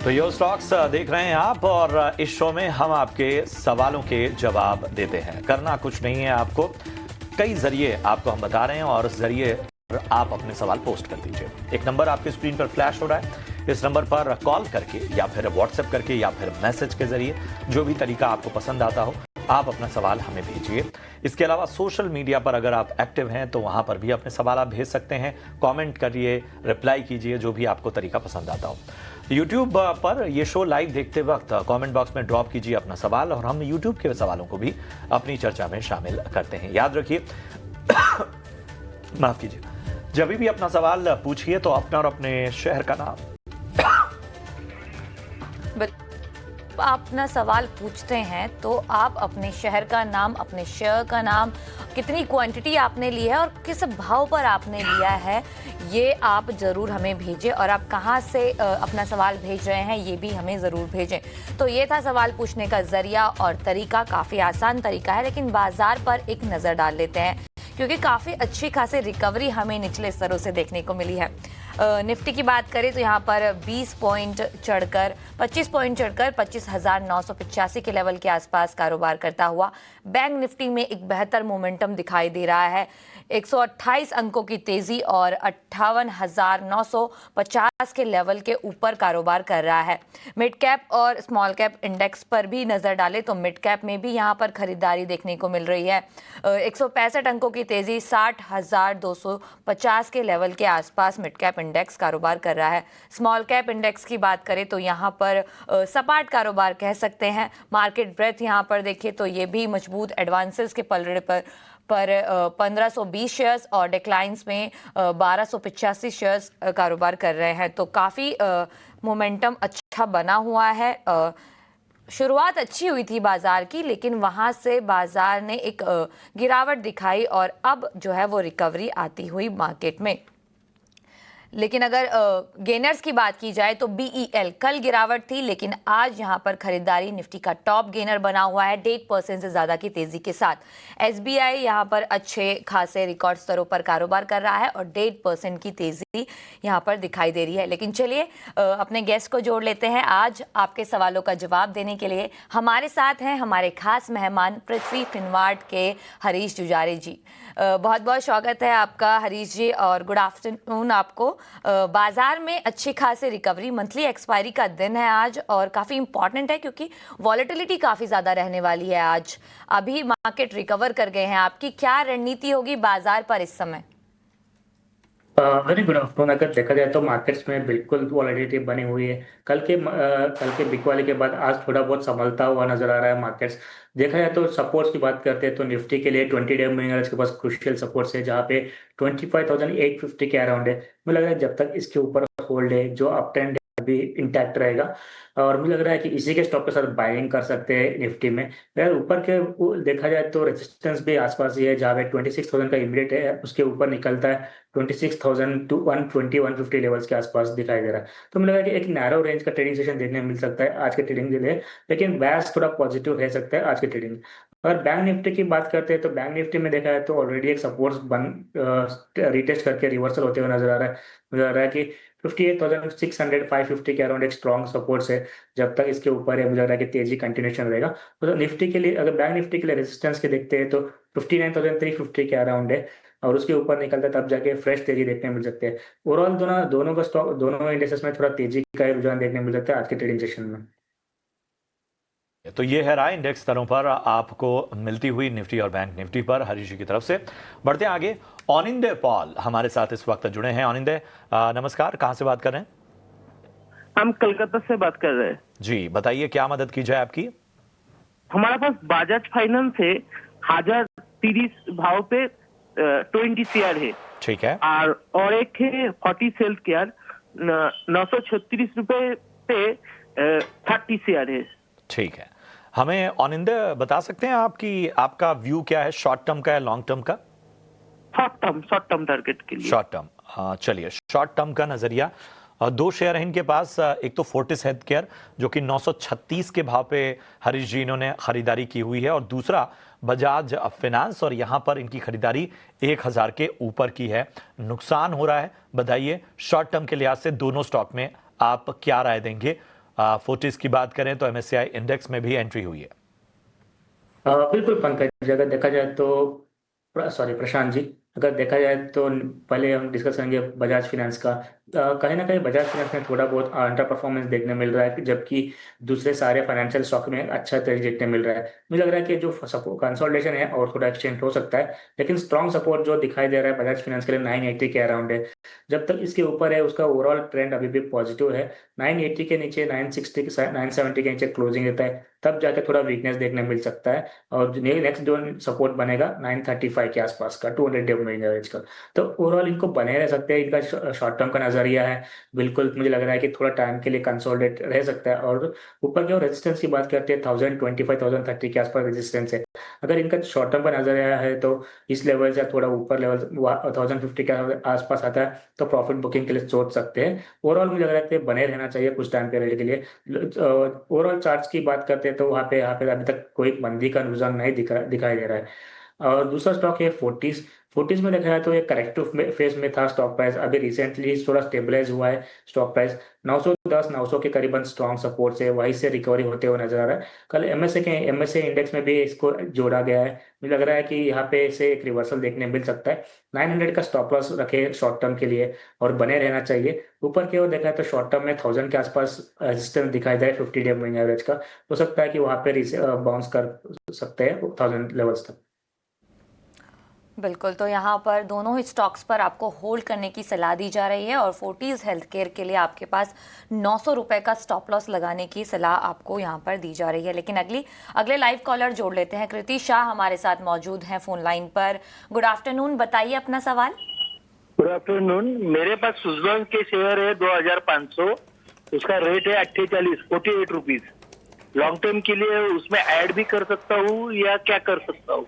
तो यो स्टॉक्स देख रहे हैं आप, और इस शो में हम आपके सवालों के जवाब देते हैं। करना कुछ नहीं है आपको, कई जरिए आपको हम बता रहे हैं और उस जरिए आप अपने सवाल पोस्ट कर दीजिए। एक नंबर आपके स्क्रीन पर फ्लैश हो रहा है, इस नंबर पर कॉल करके या फिर व्हाट्सएप करके या फिर मैसेज के जरिए, जो भी तरीका आपको पसंद आता हो, आप अपना सवाल हमें भेजिए। इसके अलावा सोशल मीडिया पर अगर आप एक्टिव हैं तो वहां पर भी अपने सवाल आप भेज सकते हैं। कमेंट करिए, रिप्लाई कीजिए, जो भी आपको तरीका पसंद आता हो। यूट्यूब पर ये शो लाइव देखते वक्त कमेंट बॉक्स में ड्रॉप कीजिए अपना सवाल, और हम यूट्यूब के सवालों को भी अपनी चर्चा में शामिल करते हैं। याद रखिए माफ कीजिए, जब भी अपना सवाल पूछिए तो अपना और अपने शहर का नाम आप अपना सवाल पूछते हैं तो आप अपने शहर का नाम, अपने शेयर का नाम, कितनी क्वांटिटी आपने ली है और किस भाव पर आपने लिया है, ये आप ज़रूर हमें भेजें। और आप कहाँ से अपना सवाल भेज रहे हैं ये भी हमें ज़रूर भेजें। तो ये था सवाल पूछने का ज़रिया और तरीका। काफ़ी आसान तरीका है, लेकिन बाज़ार पर एक नज़र डाल लेते हैं, क्योंकि काफ़ी अच्छी खासी रिकवरी हमें निचले स्तरों से देखने को मिली है। निफ्टी की बात करें तो यहाँ पर 25 पॉइंट चढ़कर 25,985 के लेवल के आसपास कारोबार करता हुआ बैंक निफ्टी में एक बेहतर मोमेंटम दिखाई दे रहा है। 128 अंकों की तेजी और 58,950 के लेवल के ऊपर कारोबार कर रहा है। मिड कैप और स्मॉल कैप इंडेक्स पर भी नजर डालें तो मिड कैप में भी यहाँ पर खरीदारी देखने को मिल रही है। 165 अंकों की तेजी 60,250 के लेवल के आसपास मिड कैप इंडेक्स कारोबार कर रहा है। स्मॉल कैप इंडेक्स की बात करें तो यहाँ पर सपाट कारोबार कह सकते हैं। मार्केट ब्रेथ यहाँ पर देखिए तो ये भी मजबूत एडवांसेस के पलड़े पर 1520 शेयर्स और डिक्लाइंस में 1285 शेयर्स कारोबार कर रहे हैं। तो काफ़ी मोमेंटम अच्छा बना हुआ है। शुरुआत अच्छी हुई थी बाजार की, लेकिन वहां से बाजार ने एक गिरावट दिखाई और अब जो है वो रिकवरी आती हुई मार्केट में। लेकिन अगर गेनर्स की बात की जाए तो BEL कल गिरावट थी, लेकिन आज यहां पर खरीदारी निफ्टी का टॉप गेनर बना हुआ है 1.5% से ज़्यादा की तेज़ी के साथ। SBI यहां पर अच्छे खासे रिकॉर्ड स्तरों पर कारोबार कर रहा है और 1.5% की तेज़ी यहां पर दिखाई दे रही है। लेकिन चलिए अपने गेस्ट को जोड़ लेते हैं। आज आपके सवालों का जवाब देने के लिए हमारे साथ हैं हमारे खास मेहमान पृथ्वी फिनवार्ड के हरीश जुजारे जी। बहुत बहुत स्वागत है आपका हरीश जी, और गुड आफ्टरनून आपको। बाजार में अच्छी खासी रिकवरी, मंथली एक्सपायरी का दिन है आज और काफ़ी इंपॉर्टेंट है क्योंकि वॉलेटिलिटी काफ़ी ज़्यादा रहने वाली है आज। अभी मार्केट रिकवर कर गए हैं, आपकी क्या रणनीति होगी बाजार पर इस समय? Very good afternoon. अगर देखा जाए तो मार्केट्स में बिल्कुल वॉलेटिलिटी बनी हुई है। कल के बिग वाले के बाद आज थोड़ा बहुत संभलता हुआ नजर आ रहा है मार्केट्स। देखा जाए तो सपोर्ट्स की बात करते हैं तो निफ्टी के लिए 20 डे मूविंग एवरेज के पास क्रुशियल सपोर्ट्स है, जहाँ पे 25,850 के अराउंड है। मुझे लग रहा है जब तक इसके ऊपर होल्ड है, जो अप ट्रेंड अभी इंटैक्ट रहेगा, और मुझे लग रहा है कि इसी के स्टॉक के साथ बाइंग कर सकते हैं निफ्टी में। अगर ऊपर के देखा जाए तो रेजिस्टेंस भी आसपास ही है, जहाँ पे 26,000 का इमीडिएट है, उसके ऊपर निकलता है 26,000 टू 120-150 लेवल्स के आसपास दिखाई दे रहा है। तो मुझे लगा कि एक नैरो रेंज का ट्रेडिंग सेशन देखने को मिल सकता है आज के ट्रेडिंग के लिए, लेकिन बैस थोड़ा पॉजिटिव रह सकता है आज के ट्रेडिंग। अगर बैंक निफ्टी की बात करते हैं तो बैंक निफ्टी में देखा है तो ऑलरेडी एक सपोर्ट रिटेस्ट करके रिवर्सल होते हुए नजर आ रहा है। मुझे लग रहा है कि 58,600 550 के अराउंड एक स्ट्रॉन्ग सपोर्ट है। जब तक इसके ऊपर है मुझे लग रहा है कि तेजी कंटिन्यूशन रहेगा। तो निफ्टी के लिए, अगर बैंक निफ्टी के लिए रेजिस्टेंस के देखते हैं तो 59,350 के अराउंड है, और उसके ऊपर निकलता है तब जाके फ्रेश तेजी देखने मिल सकते हैं। ओवरऑल दोनों का स्टॉक, दोनों इंडेक्सेस में थोड़ा तेजी का रुझान देखने मिल सकता है आज के ट्रेडिंग सेशन में। तो ये है राय इंडेक्स स्तरों पर आपको मिलती हुई निफ्टी और बैंक निफ्टी पर हरीश जी की तरफ से। बढ़ते हैं आगे। ऑनिंदे पॉल हमारे साथ इस वक्त जुड़े हैं। ऑनिंदे नमस्कार, कहां से बात कर रहे हैं? हम कलकत्ता से बात कर रहे हैं जी, बताइए क्या मदद की जाए आपकी? हमारे पास बजाज फाइनेंस है 1030 भाव पे 20 शेयर है। ठीक है। और एक है 40 सेल्स केयर 936 रुपए पे 30 शेयर है। ठीक है, हमें ऑनिंदे बता सकते हैं आपका व्यू क्या है, शॉर्ट टर्म का या लॉन्ग टर्म का? शॉर्ट टर्म टारगेट के लिए। शॉर्ट टर्म, चलिए शॉर्ट टर्म का नजरिया। दो शेयर हैं इनके पास, एक तो फोर्टिस हेल्थ केयर जो कि 936 के भाव पे हरीश जी इन्होंने खरीदारी की हुई है, और दूसरा बजाज फाइनेंस, और यहाँ पर इनकी खरीदारी 1000 के ऊपर की है। नुकसान हो रहा है, बताइए शॉर्ट टर्म के लिहाज से दोनों स्टॉक में आप क्या राय देंगे? फोर्टिस की बात करें तो MSCI इंडेक्स में भी एंट्री हुई है। बिल्कुल पंकज, अगर देखा जाए तो सॉरी प्रशांत जी, अगर देखा जाए तो पहले हम डिस्कस करेंगे बजाज फाइनेंस का। कहीं ना कहीं बजाज फाइनेंस में थोड़ा बहुत अंडर परफॉर्मेंस देखने मिल रहा है, जबकि दूसरे सारे फाइनेंशियल स्टॉक में अच्छा तेजी देखने मिल रहा है। मुझे लग रहा है कि जो कंसोलिडेशन है और थोड़ा एक्सटेंड हो सकता है, लेकिन स्ट्रॉन्ग सपोर्ट जो दिखाई दे रहा है बजाज फाइनेंस के लिए 980 के अराउंड है। जब तक इसके ऊपर है उसका ओवरऑल ट्रेंड अभी भी पॉजिटिव है। 980 के नीचे 960 970 के नीचे क्लोजिंग रहता है, तब जाके थोड़ा वीकनेस देखने मिल सकता है। और नेक्स्ट जो सपोर्ट बनेगा 935 के आसपास का 200 डे मूविंग एवरेज का। तो ओवरऑल इनको बने रह सकते हैं, इनका शॉर्ट टर्म का नजरिया है। बिल्कुल मुझे लग रहा है कि थोड़ा टाइम के लिए कंसोलिडेट रह सकता है। और ऊपर की ओर रेजिस्टेंस की बात करते हैं 1025 1030 के आसपास रेजिस्टेंस है। अगर इनका शॉर्ट टर्म का नजरिया है तो इस लेवल से थोड़ा ऊपर लेवल 1050 के आसपास आता है तो प्रॉफिट बुकिंग के लिए सोच सकते हैं। ओवरऑल मुझे लग रहा है कि बने रहना चाहिए कुछ टाइम पीरियड के लिए। ओवरऑल चार्ट्स की बात करते हैं तो वहाँ पे अभी तक कोई मंदी का रुझान नहीं दिखाई दे रहा है। और दूसरा स्टॉक है फोर्टिस। फोर्टिस में देखा जाए तो एक करेक्टिव फेज में था स्टॉक प्राइस, अभी रिसेंटली थोड़ा स्टेबलाइज हुआ है स्टॉक प्राइस। 910 900 के करीबन स्ट्रॉन्ग सपोर्ट से वहीं से रिकवरी होते हुए नजर आ रहा है। कल एमएसए इंडेक्स में भी इसको जोड़ा गया है। मुझे लग रहा है कि यहाँ पे इसे एक रिवर्सल देखने मिल सकता है। 900 का स्टॉप लॉस रखे शॉर्ट टर्म के लिए और बने रहना चाहिए। ऊपर की ओर देखा है तो शॉर्ट टर्म में 1000 के आसपास रेजिस्टेंस दिखाई दे 50 डे मूविंग एवरेज का। हो सकता है कि वहाँ पे बाउंस कर सकते हैं 1000 लेवल्स तक। बिल्कुल, तो यहाँ पर दोनों ही स्टॉक्स पर आपको होल्ड करने की सलाह दी जा रही है और फोर्टिस हेल्थ केयर के लिए आपके पास 900 रुपए का स्टॉप लॉस लगाने की सलाह आपको यहाँ पर दी जा रही है। लेकिन अगले लाइव कॉलर जोड़ लेते हैं। कृति शाह हमारे साथ मौजूद हैं फोन लाइन पर। गुड आफ्टरनून, बताइए अपना सवाल। Good afternoon. मेरे पास सुजलॉन के शेयर है 2500, उसका रेट है 48 रुपीज। लॉन्ग टर्म के लिए उसमें ऐड भी कर सकता हूँ या क्या कर सकता हूँ?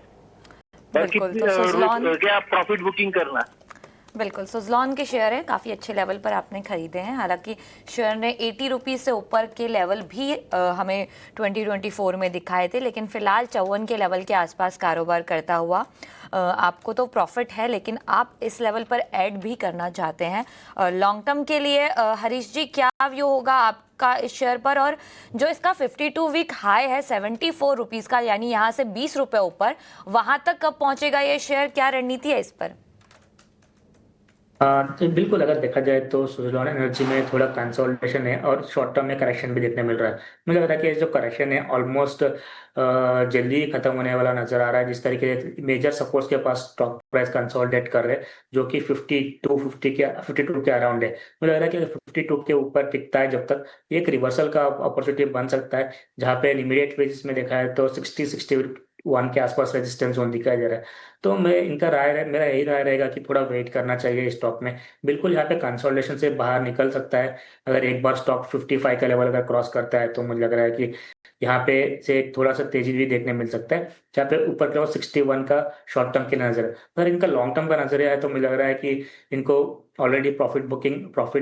बिल्कुल, तो सुजलॉन क्या प्रॉफिट बुकिंग करना? बिल्कुल, सुजलॉन के शेयर है काफ़ी अच्छे लेवल पर आपने खरीदे हैं। हालांकि शेयर ने 80 रुपीज़ से ऊपर के लेवल भी हमें 2024 में दिखाए थे, लेकिन फिलहाल 54 के लेवल के आसपास कारोबार करता हुआ आपको तो प्रॉफिट है, लेकिन आप इस लेवल पर ऐड भी करना चाहते हैं लॉन्ग टर्म के लिए। हरीश जी, क्या व्यू होगा आपका इस शेयर पर? और जो इसका 52 वीक हाई है 74 रुपीज़ का, यानी यहाँ से 20 रुपये ऊपर, वहाँ तक कब पहुँचेगा ये शेयर? क्या रणनीति है इस पर? तो बिल्कुल अगर देखा जाए तो सुजलॉन एनर्जी में थोड़ा कंसोलिडेशन है और शॉर्ट टर्म में करेक्शन भी देखने मिल रहा है। मुझे लग रहा है कि जो करेक्शन है ऑलमोस्ट जल्दी ही खत्म होने वाला नजर आ रहा है। जिस तरीके से मेजर सपोर्ट्स के पास स्टॉक प्राइस कंसोलिडेट कर रहे हैं, जो कि 52 के अराउंड है। मुझे लग रहा है कि 52 के ऊपर टिकता है जब तक, एक रिवर्सल का अपॉर्चुनिटी बन सकता है। जहाँ पे इमीडिएट बेसिस में देखा है तो 61 के आसपास रेजिस्टेंस जोन दिखाई दे रहा है। तो मेरा यही राय रहेगा कि थोड़ा वेट करना चाहिए स्टॉक में। बिल्कुल यहाँ पे कंसोलिडेशन से बाहर निकल सकता है। अगर एक बार स्टॉक 55 का लेवल अगर क्रॉस करता है तो मुझे लग रहा है कि यहाँ पे से थोड़ा सा तेजी भी देखने मिल सकता है। जहाँ पे ऊपर की ओर 61 का शॉर्ट टर्म के नजर है। अगर इनका लॉन्ग टर्म का नजरिया है तो मुझे लग रहा है कि इनको ऑलरेडी प्रॉफिट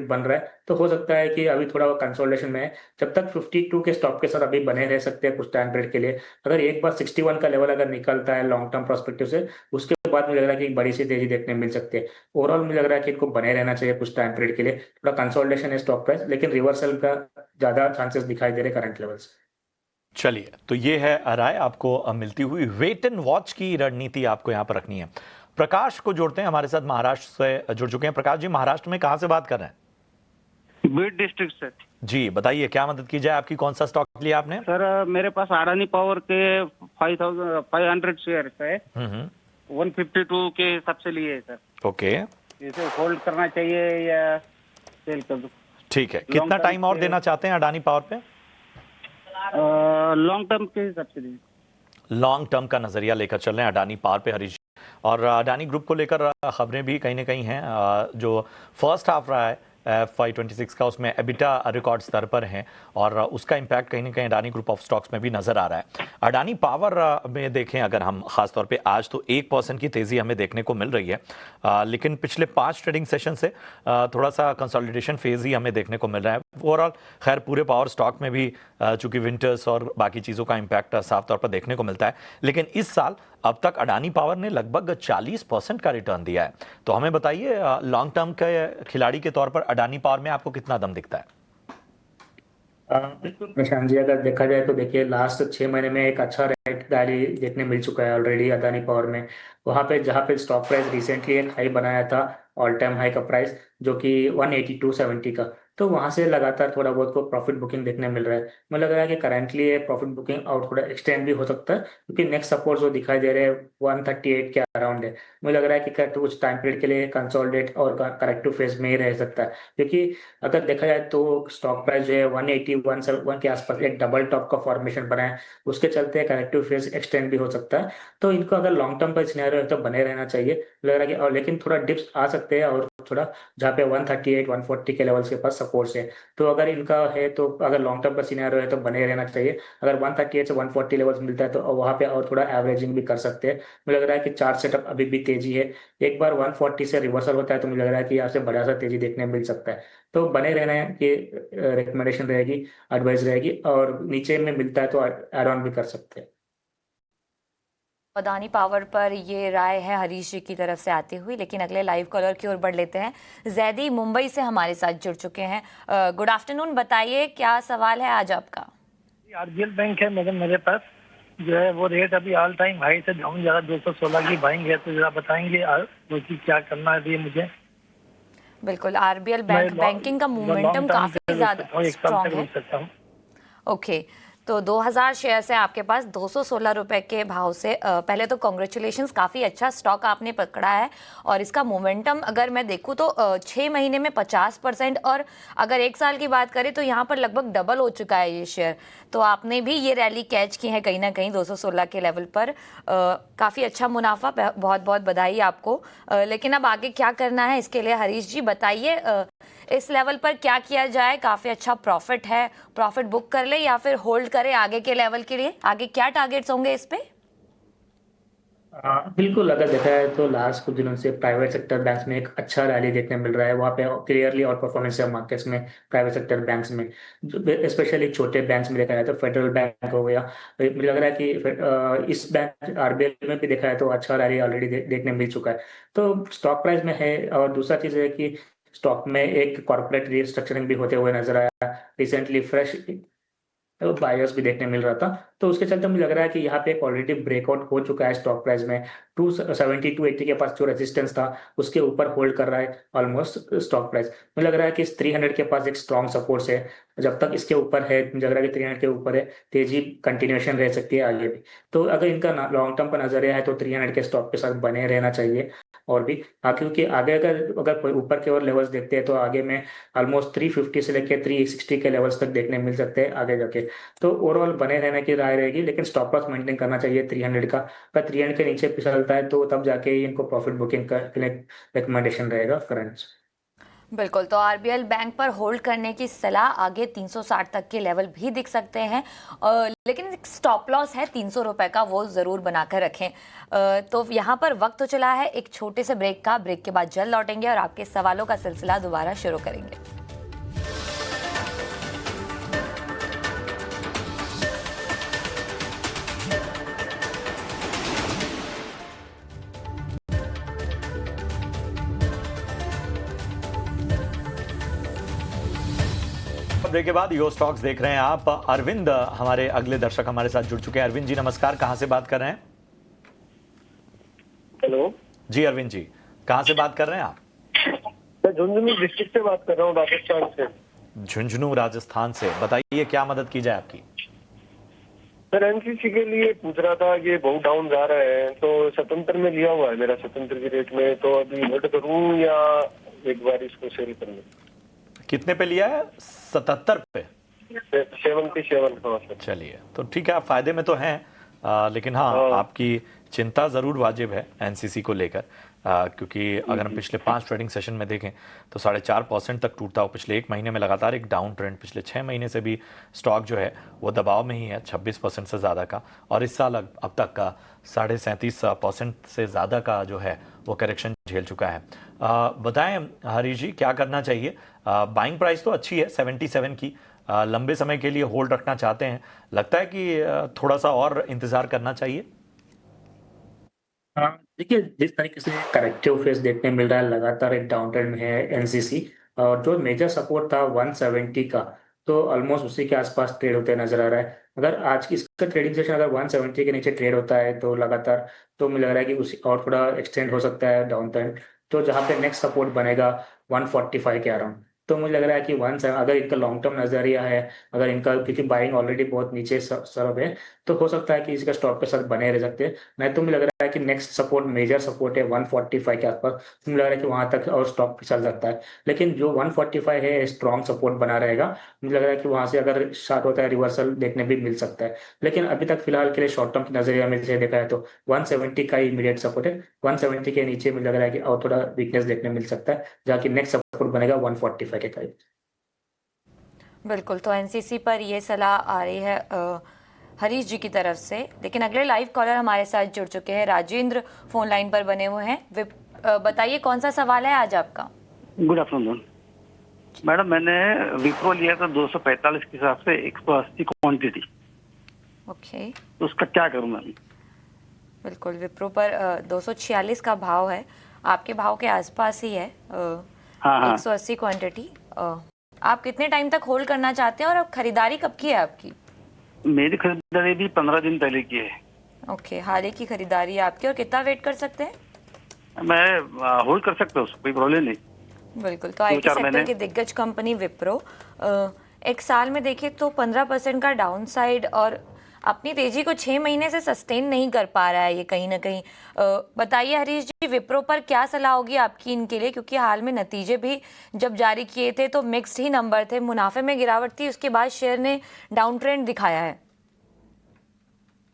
बन रहा है, तो हो सकता है कि अभी थोड़ा कंसोलिडेशन में है। जब तक 52 के स्टॉप के साथ अभी बने रह सकते हैं कुछ टाइम पीरियड के लिए। अगर एक बार 61 का लेवल अगर निकलता है लॉन्ग टर्म पर्सपेक्टिव से, उसके बाद मुझे लग रहा है कि एक बड़ी सी तेजी देखने मिल सकती है। ओवरऑल मुझे लग रहा है कि इनको बने रहना चाहिए कुछ टाइम पीरियड के लिए। थोड़ा कंसोलिडेशन है स्टॉक प्राइस, लेकिन रिवर्सल का ज्यादा चांसेस दिखाई दे रहे करंट लेवल्स। चलिए, तो ये है राय आपको मिलती हुई। वेट एंड वॉच की रणनीति आपको यहाँ पर रखनी है। प्रकाश को जोड़ते हैं, हमारे साथ महाराष्ट्र से जुड़ चुके हैं। प्रकाश जी, महाराष्ट्र में कहाँ से बात कर रहे हैं? बीड डिस्ट्रिक्ट से। जी बताइए, क्या मदद की जाए आपकी? कौन सा स्टॉक लिया आपने? सर मेरे पास अडानी पावर के 5500 शेयर है। 152 के हिसाब से लिए है सर। ओके, इसे होल्ड करना चाहिए या सेल कर दूं? ठीक है। कितना टाइम और देना चाहते हैं अडानी पावर पे? लॉन्ग टर्म के हिसाब से दीजिए। लॉन्ग टर्म का नजरिया लेकर चल रहे हैं अडानी पावर पे हरीश। और अडानी ग्रुप को लेकर खबरें भी कहीं ना कहीं हैं। जो फर्स्ट हाफ रहा है FY26 का, उसमें एबिटा रिकॉर्ड स्तर पर हैं और उसका इम्पैक्ट कहीं ना कहीं अडानी ग्रुप ऑफ स्टॉक्स में भी नजर आ रहा है। अडानी पावर में देखें अगर हम खासतौर पे, आज तो 1% की तेजी हमें देखने को मिल रही है, लेकिन पिछले 5 ट्रेडिंग सेशन से थोड़ा सा कंसोलिडेशन फेज ही हमें देखने को मिल रहा है। ओवरऑल खैर पूरे पावर स्टॉक में भी चूंकि विंटर्स और बाकी चीज़ों का इम्पैक्ट साफ तौर पर देखने को मिलता है, लेकिन इस साल अब तक अडानी पावर ने लगभग 40% का रिटर्न दिया है। तो हमें बताइए, लॉन्ग टर्म के खिलाड़ी के तौर पर अडानी पावर में आपको कितना दम दिखता है? बिल्कुल प्रशांत जी, अगर देखा जाए तो देखिए लास्ट 6 महीने में एक अच्छा रेट रैली देखने मिल चुका है ऑलरेडी अदानी पावर में। वहां पे जहाँ पे स्टॉक प्राइस रिसेंटली एक हाई बनाया था, ऑल टाइम हाई का प्राइस, जो कि 182.70 का। तो वहां से लगातार थोड़ा बहुत को प्रॉफिट बुकिंग देखने मिल रहा है। मुझे लग रहा है कि करंटली ये प्रॉफिट बुकिंग और थोड़ा एक्सटेंड भी हो सकता है, क्योंकि नेक्स्ट सपोर्ट जो दिखाई दे रहे हैं 138 के अराउंड है। मुझे लग रहा है कि कुछ टाइम पीरियड के लिए कंसोलिडेट और करेक्टिव फेज में ही रह सकता है, क्योंकि अगर देखा जाए तो स्टॉक प्राइस जो है 180 171 के आसपास एक डबल टॉप का फॉर्मेशन बना है। उसके चलते करेक्टिव फेज एक्सटेंड भी हो सकता है। तो इनको अगर लॉन्ग टर्म का सिनेरियो है तो बने रहना चाहिए लग रहा है कि, और लेकिन थोड़ा डिप्स आ सकते हैं और थोड़ा, जहाँ पे 138 140 के लेवल्स के पास सपोर्ट्स है। तो अगर इनका है तो अगर लॉन्ग टर्म का सिनेरियो है तो बने रहना चाहिए। अगर 138 से 140 लेवल्स मिलता है तो वहां पे और थोड़ा एवरेजिंग भी कर सकते हैं। मुझे लग रहा है कि चार्ट सेटअप अभी भी तेजी है। एक बार 140 से रिवर्सल होता है तो मुझे लग रहा है कि यहाँ से बड़ा सा तेजी देखने मिल सकता है। तो बने रहने की रिकमेंडेशन रहेगी, एडवाइस रहेगी, और नीचे में मिलता है तो एड ऑन भी कर सकते हैं। अदानी पावर पर ये राय है हरीश जी की तरफ से आती हुई। लेकिन अगले लाइव कॉलर की ओर बढ़ लेते हैं। जैदी मुंबई से हमारे साथ जुड़ चुके हैं। गुड आफ्टरनून, बताइए क्या सवाल है आज आपका। आरबीएल बैंक है मेरे पास, जो है वो रेट अभी ऑल टाइम हाई से डाउन जा रहा है, 216 की बाइंग है, तो जरा बताएंगे तो कि क्या करना है अभी मुझे। बिल्कुल, आरबीएल बैंक बैंकिंग का लॉन्ग मोमेंटम टर्म काफी ज्यादा एक साल स्ट्रांग तक है। रुक सकता हूँ। ओके, तो 2000 शेयर्स है आपके पास 216 रुपए के भाव से। पहले तो कॉन्ग्रेचुलेशंस, काफ़ी अच्छा स्टॉक आपने पकड़ा है। और इसका मोमेंटम अगर मैं देखूँ तो 6 महीने में 50%, और अगर एक साल की बात करें तो यहाँ पर लगभग डबल हो चुका है ये शेयर। तो आपने भी ये रैली कैच की है कहीं ना कहीं 216 के लेवल पर। काफ़ी अच्छा मुनाफा, बहुत बहुत बधाई आपको। लेकिन अब आगे क्या करना है इसके लिए हरीश जी बताइए। इस लेवल पर क्या किया जाए? काफ़ी अच्छा प्रॉफिट है, प्रॉफिट बुक कर ले या फिर होल्ड करें आगे के लेवल के लिए? आगे क्या टारगेट्स होंगे इस पे? बिल्कुल, अगर देखा जाए तो लास्ट कुछ दिनों से प्राइवेट सेक्टर बैंक्स में एक अच्छा रैली देखने मिल रहा है। वहाँ पे क्लियरली और परफॉर्मेंस है मार्केट्स में, प्राइवेट सेक्टर बैंक्स में, स्पेशली छोटे बैंक्स में देखा जाए तो फेडरल बैंक हो गया। मुझे लग रहा है कि इस बैंक आरबीएल में भी देखा है तो अच्छा रैली ऑलरेडी देखने मिल चुका है। तो स्टॉक प्राइस में है। और दूसरा चीज है कि स्टॉक में एक कॉर्पोरेट रिस्ट्रक्चरिंग भी होते हुए नजर आया रिसेंटली, फ्रेश बायर्स भी देखने मिल रहा था। तो उसके चलते मुझे लग रहा है कि यहाँ पे एक ऑलरेडी ब्रेकआउट हो चुका है स्टॉक प्राइस में। 270 280 के पास जो रेजिस्टेंस था उसके ऊपर होल्ड कर रहा है ऑलमोस्ट स्टॉक प्राइस। मुझे लग रहा है कि 300 के पास एक स्ट्रॉन्ग सपोर्ट है। जब तक इसके ऊपर है, मुझे लग रहा है कि 300 के ऊपर है, तेजी कंटिन्यूएशन रह सकती है आगे भी। तो अगर इनका लॉन्ग टर्म का नजरिया है तो 300 के स्टॉक के साथ बने रहना चाहिए। और भी क्योंकि आगे अगर अगर ऊपर के और लेवल्स देखते हैं तो आगे में ऑलमोस्ट 350 से लेकर 360 के लेवल्स तक देखने मिल सकते हैं आगे जाके। तो ओवरऑल बने रहने की राय रहेगी, लेकिन स्टॉप लॉस मेंटेन करना चाहिए 300 का। अगर 300 के नीचे फिसलता है तो तब जाके ही इनको प्रॉफिट बुकिंग का रिकमेंडेशन रहेगा करंट। बिल्कुल, तो आरबीएल बैंक पर होल्ड करने की सलाह। आगे 360 तक के लेवल भी दिख सकते हैं, लेकिन एक स्टॉप लॉस है 300 रुपए का, वो ज़रूर बनाकर रखें। तो यहाँ पर वक्त तो चला है एक छोटे से ब्रेक का। ब्रेक के बाद जल्द लौटेंगे और आपके सवालों का सिलसिला दोबारा शुरू करेंगे। ब्रेक के बाद यो स्टॉक्स देख रहे हैं आप। अरविंद हमारे अगले दर्शक हमारे साथ जुड़ चुके हैं। अरविंद जी नमस्कार, कहां से बात कर रहे हैं? हेलो जी अरविंद जी, कहां से बात कर रहे हैं आप? मैं झुंझुनू डिस्ट्रिक्ट से बात कर रहा हूँ, राजस्थान से। झुंझुनू राजस्थान से, बताइए क्या मदद की जाए आपकी? सर एनसीसी के लिए पूछ रहा था कि बहुत डाउन जा रहा है, तो 77 में लिया हुआ है मेरा, 77 की रेट में। तो अभी होल्ड करूँ या एक बार इसको सेल कर लूँ? कितने पे लिया है? 77 पे? 77, हाँ सर। चलिए, तो ठीक है, आप फायदे में तो हैं, लेकिन हाँ, आपकी चिंता जरूर वाजिब है एनसीसी को लेकर, क्योंकि अगर हम पिछले 5 ट्रेडिंग सेशन में देखें तो 4.5% तक टूटता हो। पिछले 1 महीने में लगातार एक डाउन ट्रेंड, पिछले 6 महीने से भी स्टॉक जो है वो दबाव में ही है 26% से ज़्यादा का। और इस साल अब तक का 37.5% से ज़्यादा का जो है वो करेक्शन झेल चुका है। बताएं हरीश जी, क्या करना चाहिए? बाइंग प्राइस तो अच्छी है 77 की, लंबे समय के लिए होल्ड रखना चाहते हैं, लगता है कि थोड़ा सा और इंतजार करना चाहिए? हाँ, देखिए जिस तरीके से करेक्टिव फेस देखने मिल रहा है, लगातार एक डाउन ट्रेंड में है एनसीसी। और जो मेजर सपोर्ट था 170 का, तो ऑलमोस्ट उसी के आसपास ट्रेड होते नजर आ रहा है। अगर आज की इसका ट्रेडिंग सेशन अगर 170 के नीचे ट्रेड होता है तो लगातार, तो मुझे लग रहा है कि उसी और थोड़ा एक्सटेंड हो सकता है डाउन ट्रेंड। तो जहाँ पे नेक्स्ट सपोर्ट बनेगा 145 के अराउंड। तो मुझे लग रहा है कि अगर इनका लॉन्ग टर्म नजरिया है, अगर इनका, क्योंकि बाइंग ऑलरेडी बहुत नीचे सर्व है, तो हो सकता है कि इसका स्टॉक के साथ बने रह सकते हैं। नहीं तो मुझे लग रहा है कि नेक्स्ट सपोर्ट, मेजर सपोर्ट है 145 के आसपास। मुझे लग रहा है कि वहां तक और स्टॉक चल सकता है। लेकिन जो 145 है स्ट्रॉन्ग सपोर्ट बना रहेगा। मुझे लग रहा है कि वहां से अगर स्टार्ट होता है रिवर्सल देखने भी मिल सकता है। लेकिन अभी तक फिलहाल के लिए शॉर्ट टर्म के नजरिया में से देखा है तो 170 का इमीडिएट सपोर्ट है। 170 के नीचे मुझे लग रहा है कि और थोड़ा वीकनेस देखने मिल सकता है, जहाँ नेक्स्ट सपोर्ट बनेगा 145 के करीब। बिल्कुल, तो एनसीसी पर ये सलाह आ रही है हरीश जी की तरफ से। लेकिन अगले लाइव कॉलर हमारे साथ जुड़ चुके हैं, राजेंद्र फोन लाइन पर बने हुए हैं। बताइए कौन सा सवाल है आज आपका। गुड आफ्टरनून मैडम, मैंने विप्रो लिया था 245 के हिसाब से 180 क्वांटिटी, ओके, तो उसका क्या करूं मैं? बिल्कुल, विप्रो पर 246 का भाव है, आपके भाव के आसपास ही है। हाँ। 180 क्वांटिटी। आप कितने टाइम तक होल्ड करना चाहते हैं और अब खरीदारी कब की है आपकी? मेरी खरीदारी भी 15 दिन पहले की है। ओके, हाल ही की खरीदारी है आपकी। और कितना वेट कर सकते हैं? मैं होल्ड कर सकता हूँ, कोई प्रॉब्लम नहीं। बिल्कुल, तो आईटी सेक्टर की दिग्गज कंपनी विप्रो एक साल में देखें तो 15% का डाउन साइड और अपनी तेजी को 6 महीने से सस्टेन नहीं कर पा रहा है ये कहीं ना कहीं। बताइए हरीश जी, विप्रो पर क्या सलाह होगी आपकी इनके लिए, क्योंकि हाल में नतीजे भी जब जारी किए थे तो मिक्स्ड ही नंबर थे, मुनाफे में गिरावट थी, उसके बाद शेयर ने डाउन ट्रेंड दिखाया है।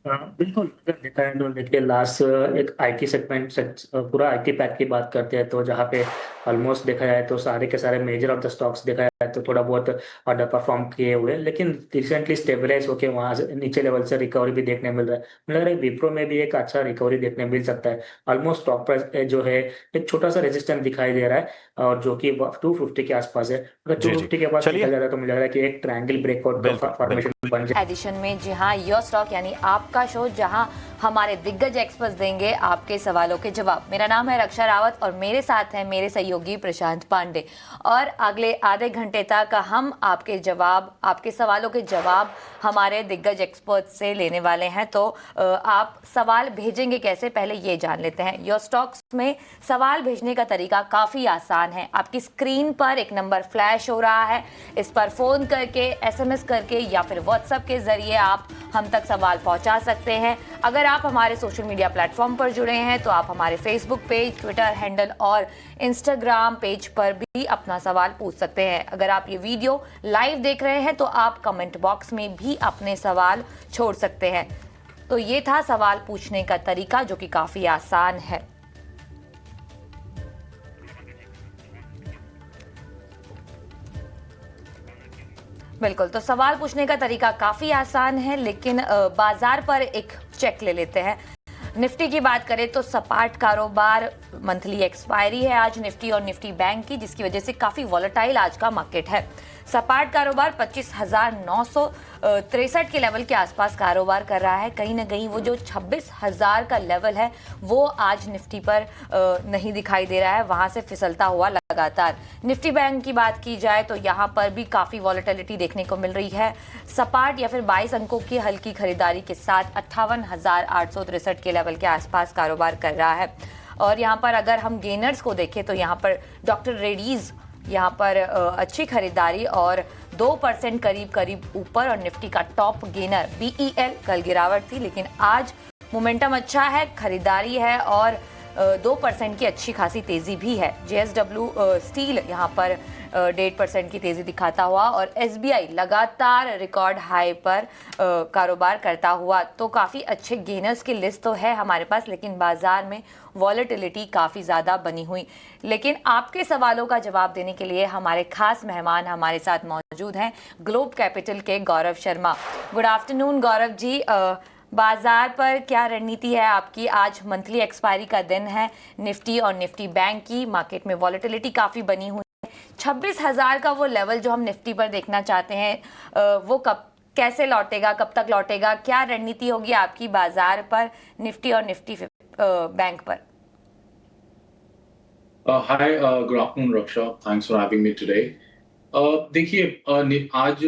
बिल्कुल, अगर देखा है तो देखिए लास्ट एक आईटी सेगमेंट, पूरा आईटी पैक की बात करते हैं तो जहाँ पे ऑलमोस्ट देखा जाए तो सारे के सारे मेजर ऑफ द स्टॉक्स देखा जाए तो थोड़ा बहुत अंडर परफॉर्म किए हुए, लेकिन रिसेंटली स्टेबलाइज होकर वहां से नीचे लेवल से रिकवरी भी देखने मिल रहा है। मुझे लग रहा है विप्रो में भी एक अच्छा रिकवरी देखने मिल सकता है। ऑलमोस्ट स्टॉक प्राइस जो है एक छोटा सा रेजिस्टेंस दिखाई दे रहा है, और जो कि 250 के आसपास है। अगर जी, 250 के बाद चलिए। देखा जाता है तो मुझे लग रहा है कि एक ट्रायंगल ब्रेकआउट का फॉर्मेशन बन जाए। एडिशन में, जी हाँ, योर स्टॉक यानी आपका शो, जहां हमारे दिग्गज एक्सपर्ट्स देंगे आपके सवालों के जवाब। मेरा नाम है रक्षा रावत और मेरे साथ हैं मेरे सहयोगी प्रशांत पांडे। और अगले आधे घंटे तक हम आपके जवाब, आपके सवालों के जवाब हमारे दिग्गज एक्सपर्ट्स से लेने वाले हैं। तो आप सवाल भेजेंगे कैसे, पहले ये जान लेते हैं। योर स्टॉक्स में सवाल भेजने का तरीका काफ़ी आसान है। आपकी स्क्रीन पर एक नंबर फ्लैश हो रहा है, इस पर फ़ोन करके, एसएमएस करके या फिर व्हाट्सएप के ज़रिए आप हम तक सवाल पहुंचा सकते हैं। अगर आप हमारे सोशल मीडिया प्लेटफॉर्म पर जुड़े हैं तो आप हमारे फेसबुक पेज, ट्विटर हैंडल और इंस्टाग्राम पेज पर भी अपना सवाल पूछ सकते हैं। अगर आप ये वीडियो लाइव देख रहे हैं तो आप कमेंट बॉक्स में भी अपने सवाल छोड़ सकते हैं। तो ये था सवाल पूछने का तरीका, जो कि काफ़ी आसान है। बिल्कुल, तो सवाल पूछने का तरीका काफ़ी आसान है, लेकिन बाजार पर एक चेक ले लेते हैं। निफ्टी की बात करें तो सपाट कारोबार, मंथली एक्सपायरी है आज निफ्टी और निफ्टी बैंक की, जिसकी वजह से काफ़ी वॉलेटाइल आज का मार्केट है। सपाट कारोबार 25,963 के लेवल के आसपास कारोबार कर रहा है। कहीं ना कहीं वो जो 26,000 का लेवल है वो आज निफ्टी पर नहीं दिखाई दे रहा है, वहां से फिसलता हुआ लगातार। निफ्टी बैंक की बात की जाए तो यहाँ पर भी काफ़ी वॉलेटिलिटी देखने को मिल रही है। सपाट या फिर 22 अंकों की हल्की खरीदारी के साथ 58,863 के लेवल के आसपास कारोबार कर रहा है। और यहाँ पर अगर हम गेनर्स को देखें तो यहाँ पर डॉक्टर रेड्डीज यहाँ पर अच्छी खरीदारी और 2% करीब ऊपर, और निफ्टी का टॉप गेनर BEL, कल गिरावट थी लेकिन आज मोमेंटम अच्छा है, खरीदारी है और 2% की अच्छी खासी तेजी भी है। JSW स्टील यहाँ पर 1.5% की तेजी दिखाता हुआ, और SBI लगातार रिकॉर्ड हाई पर कारोबार करता हुआ। तो काफ़ी अच्छे गेनर्स की लिस्ट तो है हमारे पास, लेकिन बाजार में वॉलेटिलिटी काफ़ी ज़्यादा बनी हुई। लेकिन आपके सवालों का जवाब देने के लिए हमारे खास मेहमान हमारे साथ मौजूद हैं, ग्लोब कैपिटल के गौरव शर्मा। Good afternoon Gaurav ji. बाजार पर क्या रणनीति है आपकी? आज मंथली एक्सपायरी का दिन है निफ्टी और निफ्टी बैंक की, मार्केट में वॉलेटिलिटी काफ़ी बनी हुई है। 26,000 का वो लेवल जो हम निफ्टी पर देखना चाहते हैं, वो कब, कैसे लौटेगा, कब तक लौटेगा? क्या रणनीति होगी आपकी बाजार पर, निफ्टी और निफ्टी बैंक पर? Hi, good afternoon, Raksha. Thanks for having me today. देखिए, आज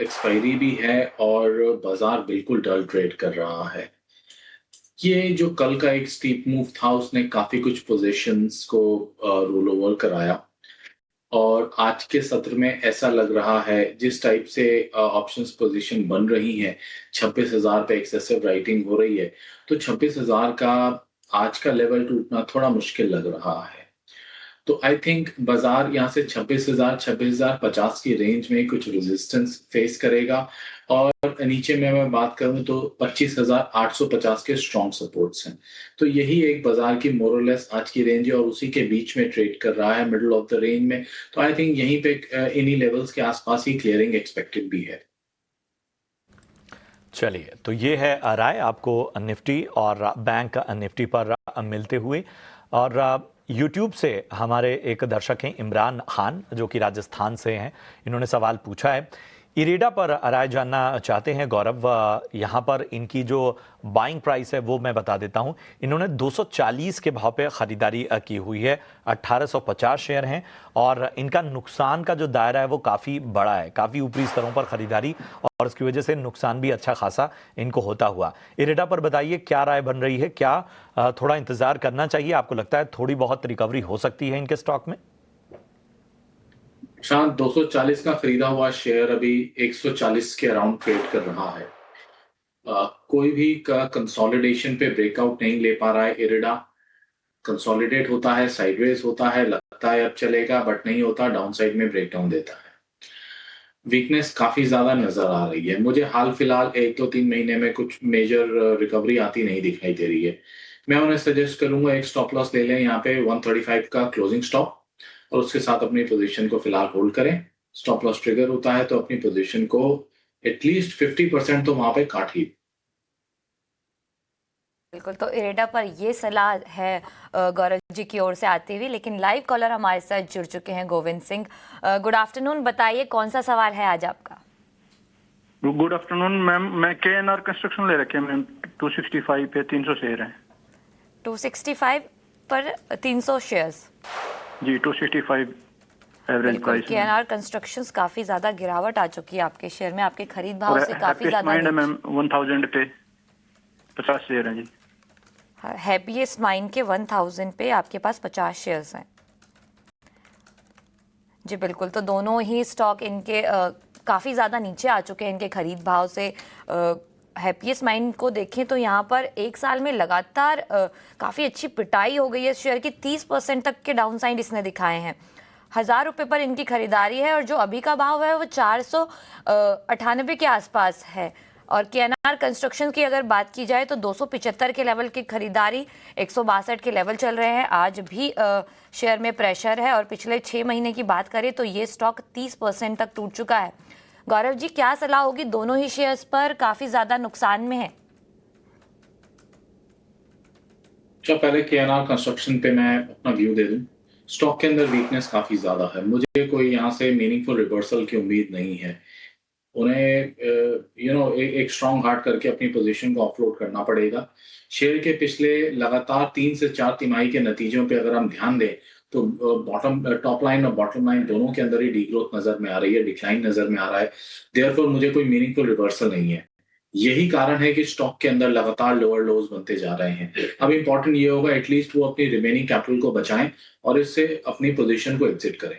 एक्सपायरी भी है और बाजार बिल्कुल डल ट्रेड कर रहा है। ये जो कल का एक स्टीप मूव था, उसने काफी कुछ पोजीशंस को रोल ओवर कराया और आज के सत्र में ऐसा लग रहा है जिस टाइप से ऑप्शंस पोजीशन बन रही हैं, 26,000 पे एक्सेसिव राइटिंग हो रही है, तो 26,000 का आज का लेवल टूटना थोड़ा मुश्किल लग रहा है। तो आई थिंक बाजार यहाँ से 26,000 26,050 की रेंज में कुछ रेजिस्टेंस फेस करेगा और नीचे में मैं बात करूं तो 25,850 के स्ट्रॉन्ग सपोर्ट्स हैं। तो यही एक बाजार की मोरलेस आज की रेंज है और उसी के बीच में ट्रेड कर रहा है, मिडिल ऑफ द रेंज में। तो आई थिंक यहीं पे इन्हीं लेवल्स के आसपास ही क्लियरिंग एक्सपेक्टेड भी है। चलिए, तो ये है राय आपको निफ्टी और बैंक निफ्टी पर मिलते हुए। और यूट्यूब से हमारे एक दर्शक हैं इमरान खान, जो कि राजस्थान से हैं। इन्होंने सवाल पूछा है, इरेडा पर राय जानना चाहते हैं गौरव। यहाँ पर इनकी जो बाइंग प्राइस है वो मैं बता देता हूँ। इन्होंने 240 के भाव पे ख़रीदारी की हुई है, 1850 शेयर हैं और इनका नुकसान का जो दायरा है वो काफ़ी बड़ा है, काफ़ी ऊपरी स्तरों पर ख़रीदारी और उसकी वजह से नुकसान भी अच्छा खासा इनको होता हुआ। इरेडा पर बताइए क्या राय बन रही है, क्या थोड़ा इंतज़ार करना चाहिए? आपको लगता है थोड़ी बहुत रिकवरी हो सकती है इनके स्टॉक में? शायद 240 का खरीदा हुआ शेयर अभी 140 के अराउंड ट्रेड कर रहा है। कोई भी कंसोलिडेशन पे ब्रेकआउट नहीं ले पा रहा है इरेडा। कंसोलिडेट होता है, साइडवेज होता है, लगता है अब चलेगा बट नहीं होता, डाउन साइड में ब्रेकडाउन देता है। वीकनेस काफी ज्यादा नजर आ रही है। मुझे हाल फिलहाल 1-2-3 महीने में कुछ मेजर रिकवरी आती नहीं दिखाई दे रही है। मैं उन्हें सजेस्ट करूंगा एक स्टॉप लॉस ले लें यहाँ पे 135 का क्लोजिंग स्टॉप और उसके साथ अपनी पोजीशन को फिलहाल होल्ड करें। स्टॉप लॉस ट्रिगर होता है तो अपनी पोजीशन को एटलीस्ट 50% तो वहां पे काट ही। बिल्कुल, तो इरेडा पर ये सलाह है गौरव जी की ओर से आती हुई। लेकिन लाइव कॉलर हमारे साथ जुड़ चुके हैं, गोविंद सिंह। गुड आफ्टरनून, बताइए कौन सा सवाल है आज आपका? गुड आफ्टरनून मैम, मैं KNR कंस्ट्रक्शन ले रखे हैं मैम, 265 पे 300 शेयर हैं। 265 पर 300 शेयर्स जी, 265 एवरेज प्राइस। KNR कंस्ट्रक्शंस काफी ज्यादा गिरावट आ चुकी है आपके शेयर में, आपके खरीद भाव से काफी ज्यादा माइंड है मैम 1000 पे 50 शेयर हैं जी। हैप्पीएस्ट माइंड के 1000 पे आपके पास 50 शेयर्स हैं जी। बिल्कुल, तो दोनों ही स्टॉक इनके काफ़ी ज़्यादा नीचे आ चुके हैं इनके खरीद भाव से। हैप्पीएस्ट माइंड को देखें तो यहाँ पर एक साल में लगातार काफ़ी अच्छी पिटाई हो गई है शेयर की, 30% तक के डाउनसाइड इसने दिखाए हैं। 1000 रुपये पर इनकी खरीदारी है और जो अभी का भाव है वो 498 के आसपास है। और KNR कंस्ट्रक्शन की अगर बात की जाए तो 275 के लेवल की खरीदारी, 162 के लेवल चल रहे हैं। आज भी शेयर में प्रेशर है और पिछले 6 महीने की बात करें तो ये स्टॉक 30% तक टूट चुका है। गौरव जी, क्या सलाह होगी? दोनों ही शेयर्स पर काफी ज्यादा नुकसान में है। अच्छा, पहले KNR कंस्ट्रक्शन पे मैं अपना व्यू दे दूं। स्टॉक के अंदर वीकनेस काफी ज्यादा है, मुझे कोई यहाँ से मीनिंगफुल रिवर्सल की उम्मीद नहीं है। उन्हें एक स्ट्रॉन्ग हार्ड करके अपनी पोजीशन को ऑफलोड करना पड़ेगा। शेयर के पिछले लगातार 3 से 4 तिमाही के नतीजों पे अगर हम ध्यान दें तो टॉप लाइन और बॉटम लाइन दोनों के अंदर ही डीग्रोथ नजर में आ रही है, डिक्लाइन नजर में आ रहा है। देयरफॉर मुझे कोई मीनिंगफुल रिवर्सल नहीं है। यही कारण है कि स्टॉक के अंदर लगातार लोअर लोज बनते जा रहे हैं। अब इंपॉर्टेंट ये होगा एटलीस्ट वो अपनी रिमेनिंग कैपिटल को बचाएं और इससे अपनी पोजीशन को एग्जिट करें।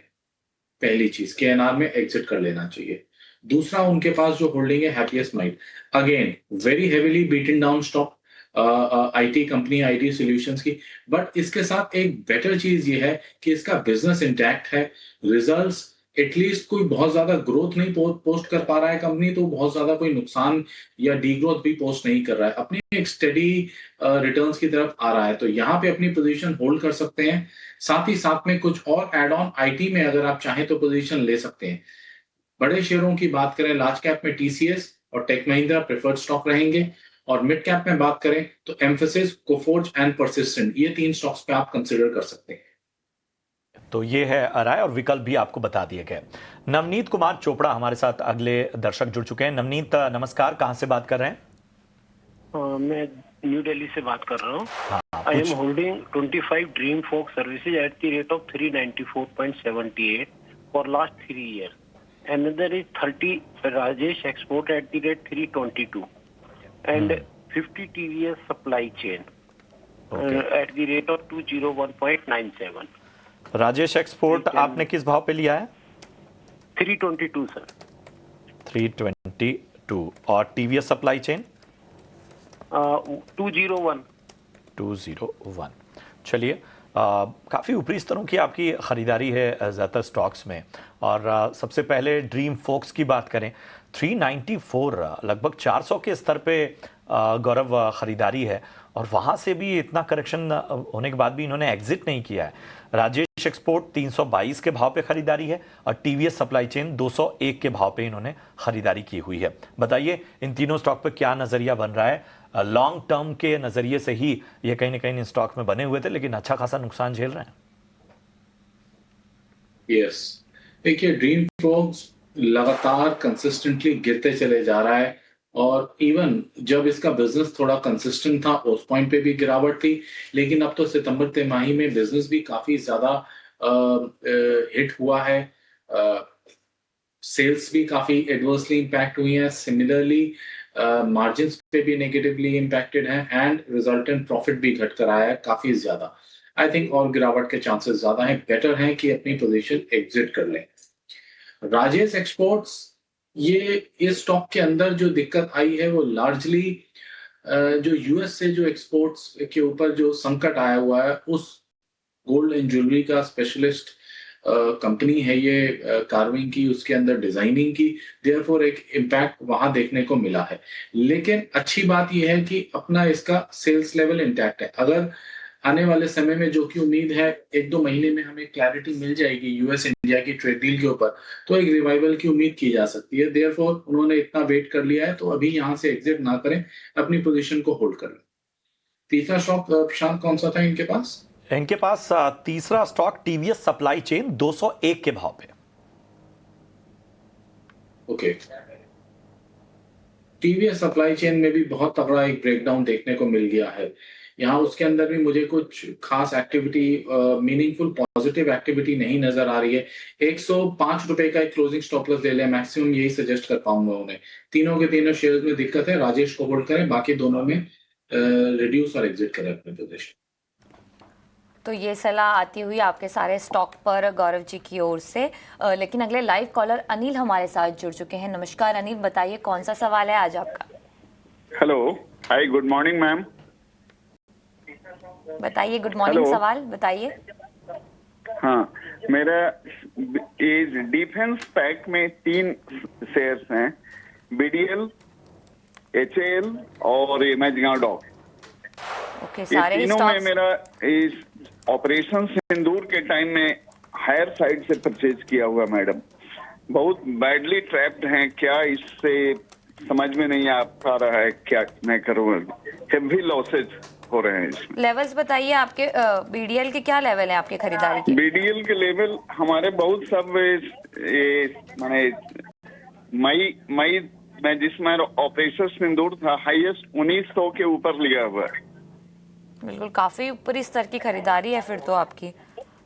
पहली चीज, KNR में एग्जिट कर लेना चाहिए। दूसरा, उनके पास जो होल्डिंग है happiest mind, again very heavily beaten down stock, IT company, IT solutions की। बट इसके साथ एक बेटर चीज ये है कि इसका बिजनेस इंटैक्ट है। रिजल्ट्स एटलीस्ट कोई बहुत ज्यादा ग्रोथ नहीं पोस्ट कर पा रहा है कंपनी, तो बहुत ज्यादा कोई नुकसान या डीग्रोथ भी पोस्ट नहीं कर रहा है, अपनी एक स्टेडी रिटर्न्स की तरफ आ रहा है। तो यहाँ पे अपनी पोजीशन होल्ड कर सकते हैं। साथ ही साथ में कुछ और एड ऑन IT में अगर आप चाहें तो पोजीशन ले सकते हैं। बड़े शेयरों की बात करें, लार्ज कैप में TCS और टेक महिंद्रा प्रेफर्ड स्टॉक रहेंगे और मिड कैप में बात करें तो एम्फेसिस, कोफोर्ज एंड परसिस्टेंट, ये 3 स्टॉक्स पे आप कंसीडर कर सकते हैं। तो ये है राय और विकल्प भी आपको बता दिए गए। नवनीत कुमार चोपड़ा हमारे साथ अगले दर्शक जुड़ चुके हैं। नवनीत नमस्कार, कहां से बात कर रहे हैं? मैं न्यू दिल्ली से बात कर रहा हूँ। हाँ, I am holding 25 dream folk services at the rate of 394.78 for last 3 year. another is 30 Rajesh Export at the rate 322, and 50 TVS Supply Chain at the rate of 201.97. Rajesh export आपने किस भाव पे लिया है? 322 सर. 322 और टीवीएस सप्लाई चेन 201. 201। चलिए, काफ़ी ऊपरी स्तरों की आपकी ख़रीदारी है ज़्यादातर स्टॉक्स में। और सबसे पहले ड्रीम फोक्स की बात करें, 394 लगभग 400 के स्तर पे गौरव ख़रीदारी है, और वहाँ से भी इतना करेक्शन होने के बाद भी इन्होंने एग्जिट नहीं किया है। राजेश एक्सपोर्ट 322 के भाव पे ख़रीदारी है और टीवीएस सप्लाई चेन 201 के भाव पे इन्होंने ख़रीदारी की हुई है। बताइए इन तीनों स्टॉक पे क्या नज़रिया बन रहा है? लॉन्ग टर्म के नज़रिए से ही ये कहीं ना कहीं इन स्टॉक में बने हुए थे, लेकिन अच्छा खासा नुकसान झेल रहे हैं। यस, देखिए ड्रीम फोक्स लगातार कंसिस्टेंटली गिरते चले जा रहा है, और इवन जब इसका बिजनेस थोड़ा कंसिस्टेंट था उस पॉइंट पे भी गिरावट थी, लेकिन अब तो सितंबर तिमाही में बिजनेस भी काफी ज्यादा हिट हुआ है, सेल्स भी काफी एडवर्सली इंपैक्ट हुई है, सिमिलरली मार्जिन्स पे भी नेगेटिवली इंपैक्टेड हैं, एंड रिजल्टेंट प्रॉफिट भी घट कर आया है काफी ज्यादा। आई थिंक और गिरावट के चांसेस ज्यादा हैं, बेटर हैं कि अपनी पोजीशन एग्जिट कर लें। राजेश एक्सपोर्ट्स, ये इस स्टॉक के अंदर जो दिक्कत आई है वो लार्जली जो यूएस से जो एक्सपोर्ट्स के ऊपर जो संकट आया हुआ है, उस गोल्ड एंड ज्वेलरी का स्पेशलिस्ट कंपनी है ये कार्विंग की, उसके अंदर डिजाइनिंग की, देयरफॉर एक इम्पैक्ट वहां देखने को मिला है। लेकिन अच्छी बात यह है कि अपना इसका सेल्स लेवल इंटैक्ट है। अगर आने वाले समय में, जो कि उम्मीद है 1-2 महीने में हमें क्लैरिटी मिल जाएगी यूएस इंडिया की ट्रेड डील के ऊपर, तो एक रिवाइवल की उम्मीद की जा सकती है। देयरफॉर उन्होंने इतना वेट कर लिया है, तो अभी यहां से एग्जिट ना करें, अपनी पोजीशन को होल्ड करें। तीसरा स्टॉक प्रशांत कौन सा था इनके पास? इनके पास तीसरा स्टॉक टीवीएस सप्लाई चेन 201 के भाव पे। ओके, टीवीएस सप्लाई चेन में भी बहुत तगड़ा एक ब्रेकडाउन देखने को मिल गया है। यहाँ उसके अंदर भी मुझे कुछ खास एक्टिविटी, मीनिंगफुल पॉजिटिव एक्टिविटी नहीं नजर आ रही है। 105 रुपए का एक क्लोजिंग स्टॉप लॉस ले लें, मैक्सिमम यही सजेस्ट कर पाऊंगा उन्हें। तीनों के तीनों शेयर्स में दिक्कत है, राजेश को होल्ड करें, बाकी दोनों में रिड्यूस और एग्जिट करें अपने पोजीशन। तो ये सलाह आती हुई आपके सारे स्टॉक पर गौरव जी की ओर से। लेकिन अगले लाइव कॉलर अनिल हमारे साथ जुड़ चुके हैं। नमस्कार अनिल, बताइए कौन सा सवाल है आज आपका? हेलो, हाय, गुड मॉर्निंग मैम। बताइए, गुड मॉर्निंग, सवाल बताइए। हाँ, मेरा इस डिफेंस पैक में 3 शेयर्स हैं, बीडीएल, एचएएल और मैजिगाडॉक। ओके, सारे तीनों में मेरा इस ऑपरेशन सिंदूर के टाइम में हायर साइड से परचेज किया हुआ मैडम, बहुत बैडली ट्रैप्ड हैं। क्या इससे समझ में नहीं आ पा रहा है, क्या मैं करूँ? हेवी लॉसेज हो रहे हैं इसमें। लेवल्स बताइए आपके, बीडीएल के क्या लेवल है आपके खरीदारी के? बीडीएल के लेवल हमारे बहुत सब माने मई में जिसमें ऑपरेशन सिंदूर था, हाईएस्ट 1900 के ऊपर लिया हुआ है। बिल्कुल, काफी ऊपरी स्तर की खरीदारी है फिर तो आपकी।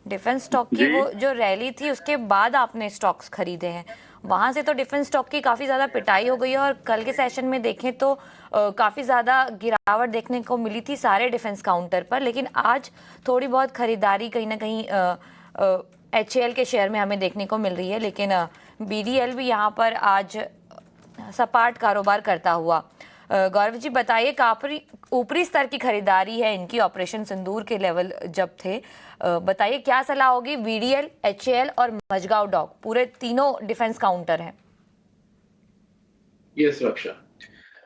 डिफेंस स्टॉक की वो जो रैली थी उसके बाद आपने स्टॉक्स खरीदे हैं, वहां से तो डिफेंस स्टॉक की काफी ज्यादा पिटाई हो गई है। और कल के सेशन में देखें तो काफी ज्यादा गिरावट देखने को मिली थी सारे डिफेंस काउंटर पर, लेकिन आज थोड़ी बहुत खरीदारी कहीं ना कहीं एचएएल के शेयर में हमें देखने को मिल रही है। लेकिन बीडीएल भी यहाँ पर आज सपाट कारोबार करता हुआ। गौरव जी बताइए, काफी ऊपरी स्तर की खरीदारी है इनकी ऑपरेशन सिंदूर के लेवल जब थे, बताइए क्या सलाह होगी? बीडीएल, एचएएल और मैजिगाडॉक पूरे तीनों डिफेंस काउंटर हैं। यस रक्षा,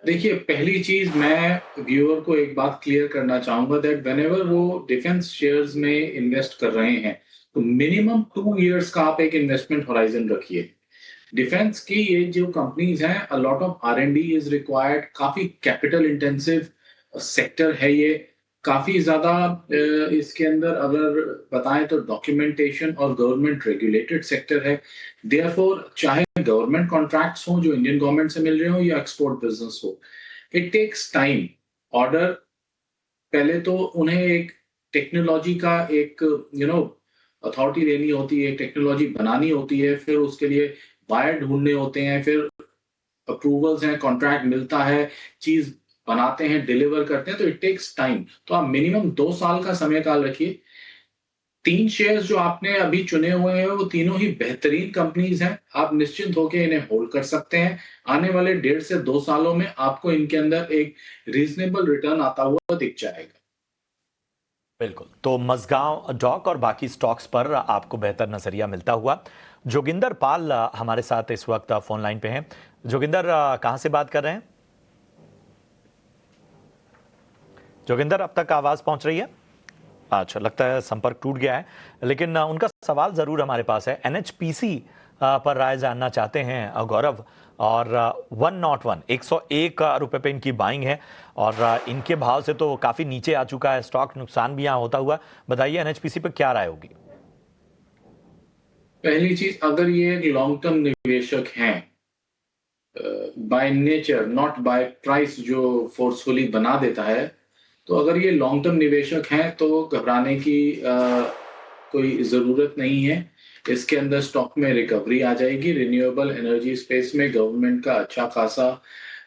देखिए पहली चीज मैं व्यूअर को एक बात क्लियर करना चाहूंगा दैट व्हेनेवर वो डिफेंस शेयर्स में इन्वेस्ट कर रहे हैं तो मिनिमम 2 इयर्स का आप एक इन्वेस्टमेंट होराइजन रखिए। डिफेंस की ये जो कंपनीज हैं, a lot of R&D is required, काफी कैपिटल इंटेंसिव सेक्टर है ये, काफी ज्यादा इसके अंदर अगर बताएं तो डॉक्यूमेंटेशन और गवर्नमेंट रेगुलेटेड सेक्टर है। देयरफॉर चाहे गवर्नमेंट कॉन्ट्रैक्ट्स हो जो इंडियन गवर्नमेंट से मिल रहे हो या एक्सपोर्ट बिजनेस हो, इट टेक्स टाइम। ऑर्डर पहले तो उन्हें एक टेक्नोलॉजी का एक अथॉरिटी देनी होती है, टेक्नोलॉजी बनानी होती है, फिर उसके लिए बायर ढूंढने होते हैं, फिर अप्रूवल्स हैं, कॉन्ट्रैक्ट मिलता है, चीज बनाते हैं, डिलीवर करते हैं, तो इट टेक्स टाइम। तो आप मिनिमम 2 साल का समय काल रखिए। 3 शेयर्स जो आपने अभी चुने हुए हैं वो तीनों ही बेहतरीन कंपनीज हैं, आप निश्चिंत होकर इन्हें होल्ड कर सकते हैं। आने वाले 1.5 से 2 सालों में आपको इनके अंदर एक रीजनेबल रिटर्न आता हुआ दिख जाएगा। बिल्कुल, तो मझगांव डॉक और बाकी स्टॉक्स पर आपको बेहतर नजरिया मिलता हुआ। जोगिंदर पाल हमारे साथ इस वक्त फोन लाइन पे हैं। जोगिंदर, कहां से बात कर रहे हैं? जोगिंदर, अब तक आवाज पहुंच रही है? अच्छा, लगता है संपर्क टूट गया है, लेकिन उनका सवाल जरूर हमारे पास है। एनएचपीसी पर राय जानना चाहते हैं गौरव, और 101 रुपए पे इनकी बाइंग है, और इनके भाव से तो काफी नीचे आ चुका है स्टॉक, नुकसान भी यहाँ होता हुआ। बताइए एनएचपीसी पे क्या राय होगी? पहली चीज, अगर ये एक लॉन्ग टर्म निवेशक हैं, by nature not by price जो फोर्सफुली बना देता है, तो अगर ये लॉन्ग टर्म निवेशक हैं तो घबराने की कोई ज़रूरत नहीं है। इसके अंदर स्टॉक में रिकवरी आ जाएगी। रिन्यूएबल एनर्जी स्पेस में गवर्नमेंट का अच्छा खासा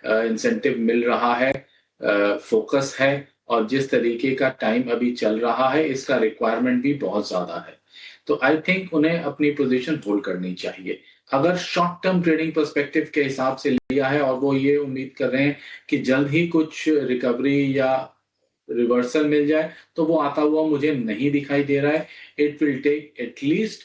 इंसेंटिव मिल रहा है, फोकस है, और जिस तरीके का टाइम अभी चल रहा है इसका रिक्वायरमेंट भी बहुत ज़्यादा है। तो आई थिंक उन्हें अपनी पोजीशन होल्ड करनी चाहिए। अगर शॉर्ट टर्म ट्रेडिंग पर्सपेक्टिव के हिसाब से लिया है और वो ये उम्मीद कर रहे हैं कि जल्द ही कुछ रिकवरी या रिवर्सल मिल जाए, तो वो आता हुआ मुझे नहीं दिखाई दे रहा है। It will take at least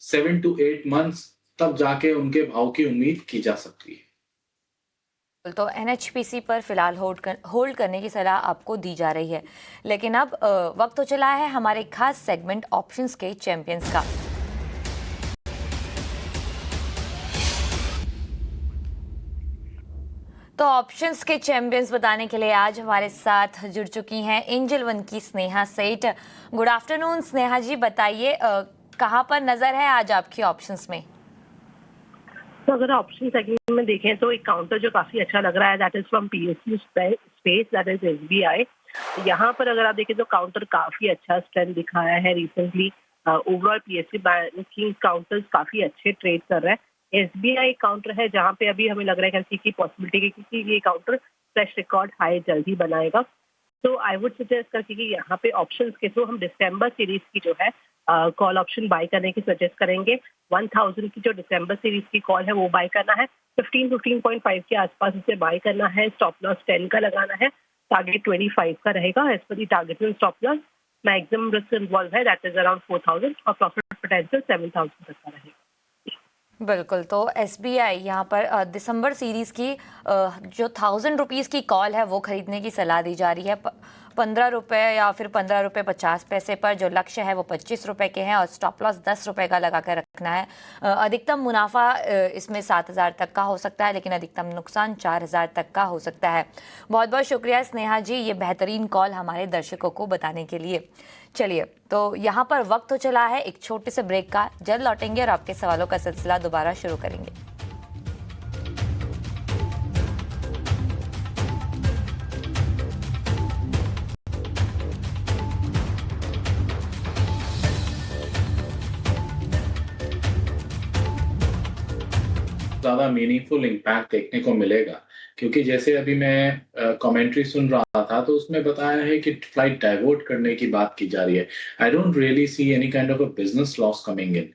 7 to 8 months, तब जाके उनके भाव की उम्मीद की जा सकती है। तो एनएचपीसी पर फिलहाल होल्ड करने की सलाह आपको दी जा रही है, लेकिन अब वक्त तो चला है हमारे खास सेगमेंट ऑप्शंस के चैंपियंस का। तो ऑप्शंस के चैंपियंस बताने के लिए आज हमारे साथ जुड़ चुकी हैं एंजल वन की स्नेहा सेठ। गुड आफ्टरनून स्नेहा जी, बताइए कहां पर नजर है आज आपकी ऑप्शंस में? तो अगर ऑप्शन सेगमेंट में देखें तो एक काउंटर जो काफी अच्छा लग रहा है, that is from PSU space, that is SBI. यहाँ पर अगर आप देखें तो काउंटर काफी अच्छा स्ट्रेंथ दिखाया है recently. Overall PSU banking counters काफी अच्छे ट्रेड कर रहे हैं। एसबीआई काउंटर है जहाँ पे अभी हमें लग रहा है कि पॉसिबिलिटी है कि ये काउंटर फ्रेश रिकॉर्ड हाई जल्द ही बनाएगा। तो आई वुड सजेस्ट करके कि यहाँ पे ऑप्शंस के थ्रू हम दिसंबर सीरीज की जो है कॉल ऑप्शन बाय करने की सजेस्ट करेंगे। 1000 की जो दिसंबर सीरीज की कॉल है वो बाय करना है, 15-15.5 के आसपास इसे बाय करना है। स्टॉप लॉस 10 का लगाना है, टारगेट 25 का रहेगा। एज पर दी टारगेट में stop loss maximum risk involve है, दैट इज अराउंड 4000, और प्रॉफिट पोटेंशियल 7000 तक का रहेगा। बिल्कुल, तो एसबीआई यहाँ पर दिसंबर सीरीज की जो 1000 रुपीज़ की कॉल है वो खरीदने की सलाह दी जा रही है। 15 रुपये या फिर 15 रुपये 50 पैसे पर। जो लक्ष्य है वो 25 रुपये के हैं और स्टॉप लॉस 10 रुपये का लगा कर रखना है। अधिकतम मुनाफा इसमें 7000 तक का हो सकता है, लेकिन अधिकतम नुकसान 4000 तक का हो सकता है। बहुत बहुत शुक्रिया स्नेहा जी ये बेहतरीन कॉल हमारे दर्शकों को बताने के लिए। चलिए, तो यहाँ पर वक्त तो चला है एक छोटे से ब्रेक का। जल्द लौटेंगे और आपके सवालों का सिलसिला दोबारा शुरू करेंगे। ज़्यादा मीनिंगफुल इम्पैक्ट देखने को मिलेगा, क्योंकि जैसे अभी मैं कमेंट्री सुन रहा था तो उसमें बताया है कि फ्लाइट डाइवर्ट करने की बात की जा रही है। I don't really see any kind of a business loss coming in.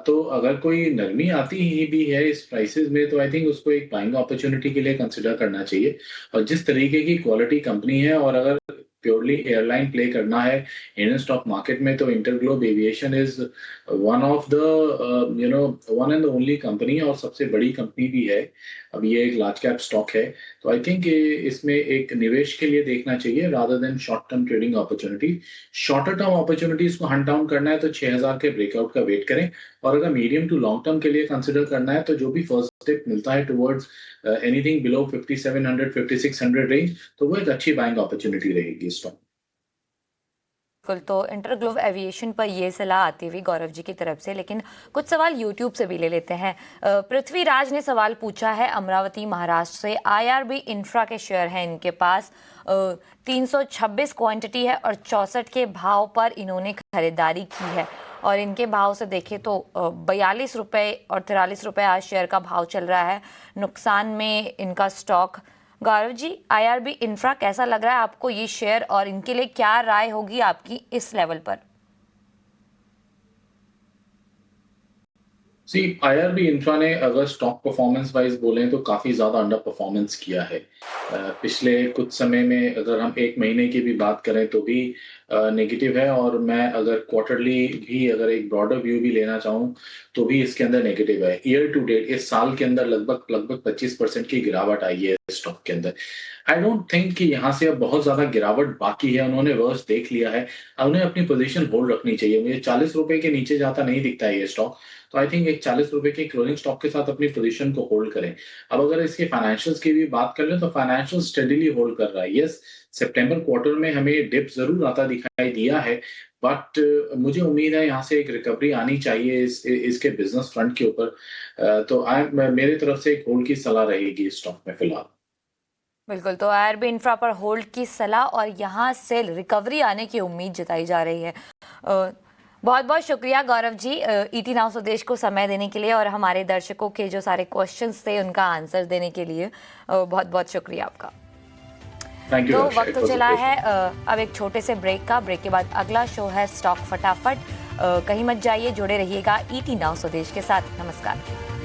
तो अगर कोई नरमी आती ही भी है इस प्राइसेस में, तो आई थिंक उसको एक बाइंग अपॉर्चुनिटी के लिए कंसिडर करना चाहिए। और जिस तरीके की क्वालिटी कंपनी है, और अगर प्योरली एयरलाइन प्ले करना है इंडियन स्टॉक मार्केट में, तो InterGlobe aviation is one of the one and the only company, और सबसे बड़ी कंपनी भी है। अब ये एक लार्ज कैप स्टॉक है, तो आई थिंक इसमें एक निवेश के लिए देखना चाहिए rather than short term trading opportunity. Shorter term opportunities को हंट डाउन करना है तो 6000 के ब्रेकआउट का वेट करें, और अगर मीडियम टू लॉन्ग टर्म के लिए कंसिडर करना है तो जो भी फर्स्ट स्टेप मिलता है टुवर्ड्स एनीथिंग बिलो 5700 5600 रेंज, तो वो एक अच्छी बाइंग अपॉर्चुनिटी रहेगी स्टॉक। बिल्कुल, तो इंटरग्लोब एविएशन पर ये सलाह आती हुई गौरव जी की तरफ से, लेकिन कुछ सवाल यूट्यूब से भी ले लेते हैं। पृथ्वीराज ने सवाल पूछा है अमरावती महाराष्ट्र से। आईआरबी इंफ्रा के शेयर हैं इनके पास, 326 क्वांटिटी है और 64 के भाव पर इन्होंने खरीदारी की है। और इनके भाव से देखें तो 42 रुपये और 43 रुपये आज शेयर का भाव चल रहा है। नुकसान में इनका stock. Gaurav ji, IRB infra कैसा लग रहा है आपको ये शेयर, और इनके लिए क्या राय होगी आपकी इस लेवल पर? IRB इंफ्रा ने अगर स्टॉक परफॉर्मेंस वाइज बोलें तो काफ़ी ज़्यादा अंडर परफॉर्मेंस किया है। पिछले कुछ समय में अगर हम 1 महीने की भी बात करें तो भी नेगेटिव है, और मैं अगर क्वार्टरली भी अगर एक ब्रॉडर व्यू भी लेना चाहूँ तो भी इसके अंदर नेगेटिव है। ईयर टू डेट इस साल के अंदर लगभग 25% की गिरावट आई है स्टॉक के अंदर। आई डोंट थिंक कि यहाँ से अब बहुत ज़्यादा गिरावट बाकी है, उन्होंने वर्स्ट देख लिया है, उन्हें अपनी पोजीशन होल्ड रखनी चाहिए। मुझे 40 रुपए के नीचे जाता नहीं दिखता है ये स्टॉक, तो आई थिंक एक 40 रुपए के क्लोजिंग स्टॉक के साथ अपनी पोजीशन को होल्ड करें। अब अगर इसके फाइनेंशियल्स की भी बात कर लें तो फाइनेंशियल स्टेडीली होल्ड कर रहा है। यस, सितंबर क्वार्टर में हमें डिप जरूर आता दिखाई दिया है, बट मुझे उम्मीद है यहाँ से एक रिकवरी आनी चाहिए इसके बिजनेस फ्रंट के ऊपर। तो मेरी तरफ से एक होल्ड की सलाह रहेगी इस स्टॉक में फिलहाल। बिल्कुल, तो IRB इंफ्रा पर होल्ड की सलाह और यहाँ से रिकवरी आने की उम्मीद जताई जा रही है। बहुत बहुत शुक्रिया गौरव जी ET नाउ स्वदेश को समय देने के लिए और हमारे दर्शकों के जो सारे क्वेश्चंस थे उनका आंसर देने के लिए बहुत बहुत शुक्रिया आपका। तो वक्त तो चला है अब एक छोटे से ब्रेक का। ब्रेक के बाद अगला शो है स्टॉक फटाफट। कहीं मत जाइए, जुड़े रहिएगा ET नाउ स्वदेश के साथ। नमस्कार।